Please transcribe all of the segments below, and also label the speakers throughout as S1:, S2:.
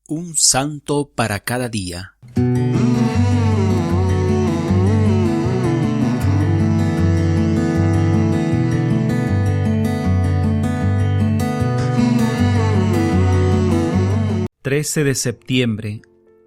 S1: Un santo para cada día. «13 de septiembre,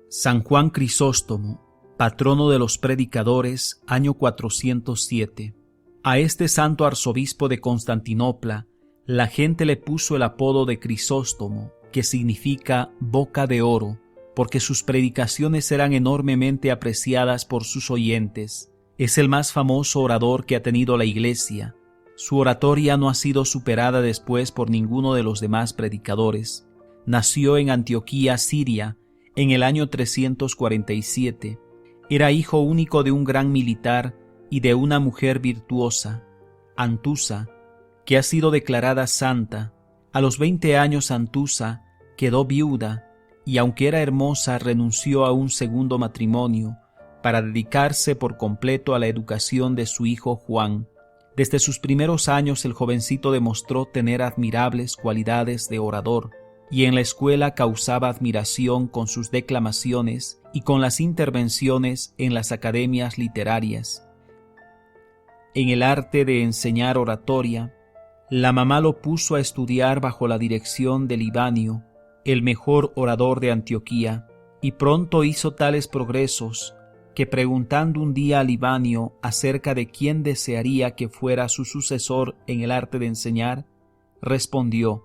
S1: San Juan Crisóstomo, patrono de los predicadores, año 407. A este santo arzobispo de Constantinopla, la gente le puso el apodo de Crisóstomo, que significa boca de oro, porque sus predicaciones eran enormemente apreciadas por sus oyentes. Es el más famoso orador que ha tenido la Iglesia. Su oratoria no ha sido superada después por ninguno de los demás predicadores. Nació en Antioquía, Siria, en el año 347. Era hijo único de un gran militar y de una mujer virtuosa, Antusa, que ha sido declarada santa. A los 20 años Antusa quedó viuda y, aunque era hermosa, renunció a un segundo matrimonio para dedicarse por completo a la educación de su hijo Juan. Desde sus primeros años el jovencito demostró tener admirables cualidades de orador, y en la escuela causaba admiración con sus declamaciones y con las intervenciones en las academias literarias. En el arte de enseñar oratoria, la mamá lo puso a estudiar bajo la dirección de Libanio, el mejor orador de Antioquía, y pronto hizo tales progresos que, preguntando un día a Libanio acerca de quién desearía que fuera su sucesor en el arte de enseñar, respondió: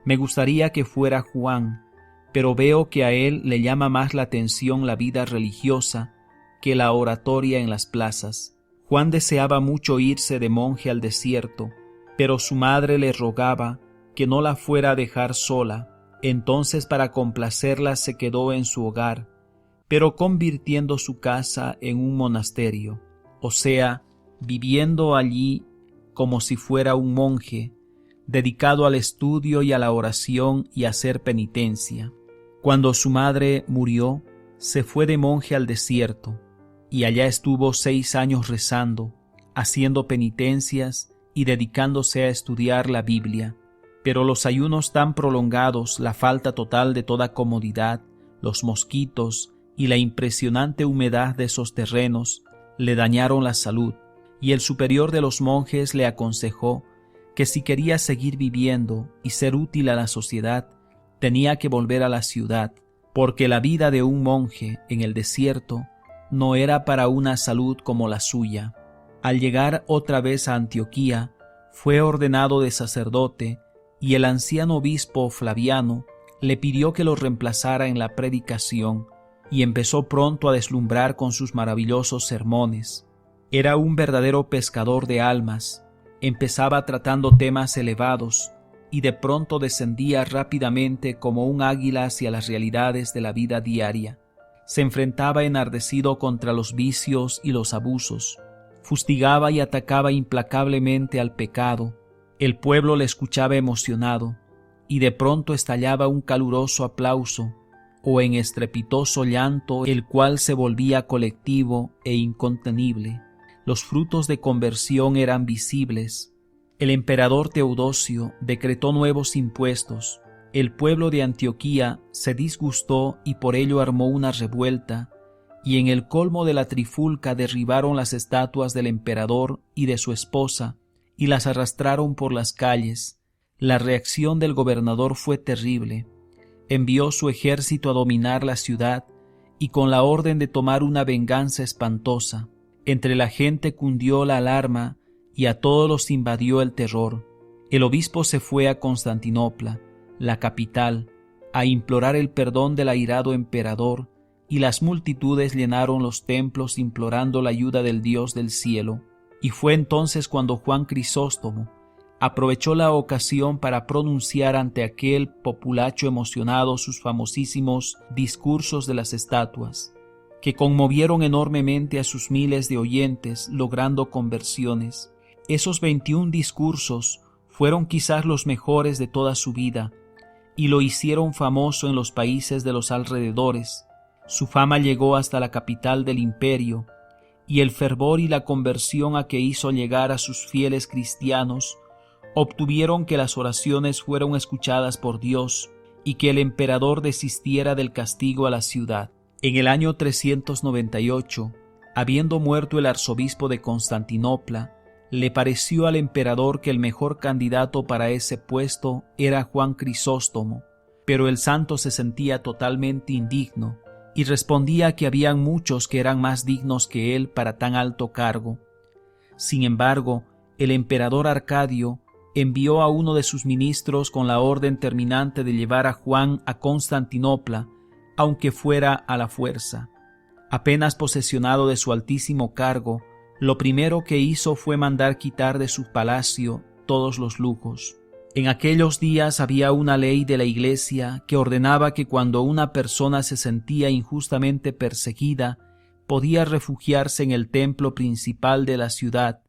S1: «Me gustaría que fuera Juan, pero veo que a él le llama más la atención la vida religiosa que la oratoria en las plazas». Juan deseaba mucho irse de monje al desierto, pero su madre le rogaba que no la fuera a dejar sola. Entonces, para complacerla, se quedó en su hogar, pero convirtiendo su casa en un monasterio, o sea, viviendo allí como si fuera un monje, dedicado al estudio y a la oración y a hacer penitencia. Cuando su madre murió, se fue de monje al desierto, y allá estuvo 6 años rezando, haciendo penitencias y dedicándose a estudiar la Biblia. Pero los ayunos tan prolongados, la falta total de toda comodidad, los mosquitos y la impresionante humedad de esos terrenos le dañaron la salud, y el superior de los monjes le aconsejó que si quería seguir viviendo y ser útil a la sociedad, tenía que volver a la ciudad, porque la vida de un monje en el desierto no era para una salud como la suya. Al llegar otra vez a Antioquía, fue ordenado de sacerdote, y el anciano obispo Flaviano le pidió que lo reemplazara en la predicación, y empezó pronto a deslumbrar con sus maravillosos sermones. Era un verdadero pescador de almas. Empezaba tratando temas elevados, y de pronto descendía rápidamente como un águila hacia las realidades de la vida diaria. Se enfrentaba enardecido contra los vicios y los abusos, fustigaba y atacaba implacablemente al pecado. El pueblo le escuchaba emocionado, y de pronto estallaba un caluroso aplauso o en estrepitoso llanto, el cual se volvía colectivo e incontenible. Los frutos de conversión eran visibles. El emperador Teodosio decretó nuevos impuestos. El pueblo de Antioquía se disgustó y por ello armó una revuelta, y en el colmo de la trifulca derribaron las estatuas del emperador y de su esposa y las arrastraron por las calles. La reacción del gobernador fue terrible. Envió su ejército a dominar la ciudad y con la orden de tomar una venganza espantosa. Entre la gente cundió la alarma y a todos los invadió el terror. El obispo se fue a Constantinopla, la capital, a implorar el perdón del airado emperador, y las multitudes llenaron los templos implorando la ayuda del Dios del cielo. Y fue entonces cuando Juan Crisóstomo aprovechó la ocasión para pronunciar ante aquel populacho emocionado sus famosísimos discursos de las estatuas, que conmovieron enormemente a sus miles de oyentes, logrando conversiones. Esos 21 discursos fueron quizás los mejores de toda su vida, y lo hicieron famoso en los países de los alrededores. Su fama llegó hasta la capital del imperio, y el fervor y la conversión a que hizo llegar a sus fieles cristianos obtuvieron que las oraciones fueron escuchadas por Dios y que el emperador desistiera del castigo a la ciudad. En el año 398, habiendo muerto el arzobispo de Constantinopla, le pareció al emperador que el mejor candidato para ese puesto era Juan Crisóstomo, pero el santo se sentía totalmente indigno y respondía que habían muchos que eran más dignos que él para tan alto cargo. Sin embargo, el emperador Arcadio envió a uno de sus ministros con la orden terminante de llevar a Juan a Constantinopla, aunque fuera a la fuerza. Apenas posesionado de su altísimo cargo, lo primero que hizo fue mandar quitar de su palacio todos los lujos. En aquellos días había una ley de la Iglesia que ordenaba que cuando una persona se sentía injustamente perseguida, podía refugiarse en el templo principal de la ciudad,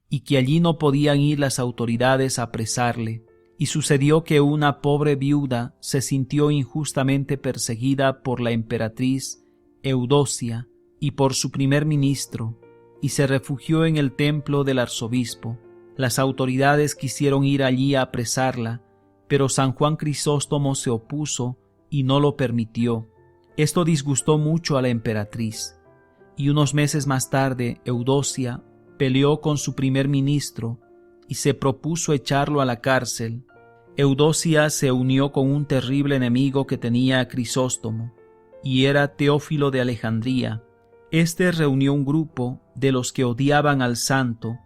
S1: y que allí no podían ir las autoridades a apresarle. Y sucedió que una pobre viuda se sintió injustamente perseguida por la emperatriz Eudocia y por su primer ministro, y se refugió en el templo del arzobispo. Las autoridades quisieron ir allí a apresarla, pero San Juan Crisóstomo se opuso y no lo permitió. Esto disgustó mucho a la emperatriz, y unos meses más tarde Eudocia peleó con su primer ministro y se propuso echarlo a la cárcel. Eudocia se unió con un terrible enemigo que tenía a Crisóstomo, y era Teófilo de Alejandría. Este reunió un grupo de los que odiaban al santo,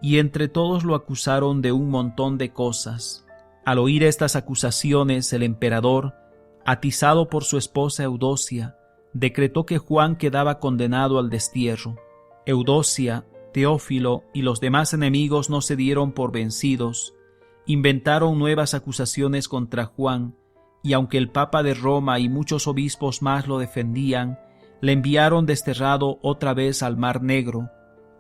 S1: y entre todos lo acusaron de un montón de cosas. Al oír estas acusaciones, el emperador, atizado por su esposa Eudocia, decretó que Juan quedaba condenado al destierro. Eudocia, Teófilo y los demás enemigos no se dieron por vencidos, inventaron nuevas acusaciones contra Juan, y aunque el Papa de Roma y muchos obispos más lo defendían, le enviaron desterrado otra vez al Mar Negro.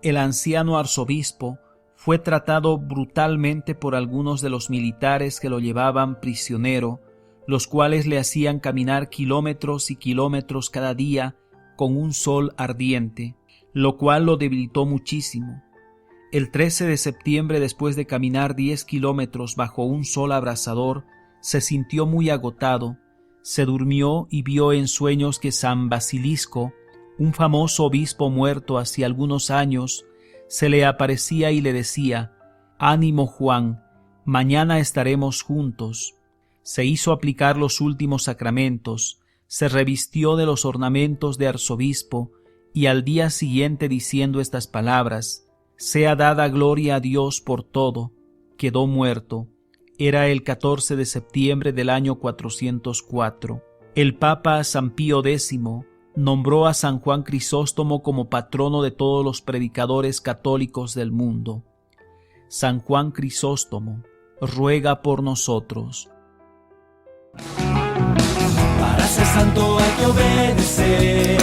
S1: El anciano arzobispo fue tratado brutalmente por algunos de los militares que lo llevaban prisionero, los cuales le hacían caminar kilómetros y kilómetros cada día con un sol ardiente, lo cual lo debilitó muchísimo. El 13 de septiembre, después de caminar 10 kilómetros bajo un sol abrasador, se sintió muy agotado, se durmió y vio en sueños que San Basilisco, un famoso obispo muerto hace algunos años, se le aparecía y le decía: «Ánimo, Juan, mañana estaremos juntos». Se hizo aplicar los últimos sacramentos, se revistió de los ornamentos de arzobispo, y al día siguiente, diciendo estas palabras: «Sea dada gloria a Dios por todo», quedó muerto. Era el 14 de septiembre del año 404. El Papa San Pío X nombró a San Juan Crisóstomo como patrono de todos los predicadores católicos del mundo. San Juan Crisóstomo, ruega por nosotros.
S2: Para ser santo hay que obedecer.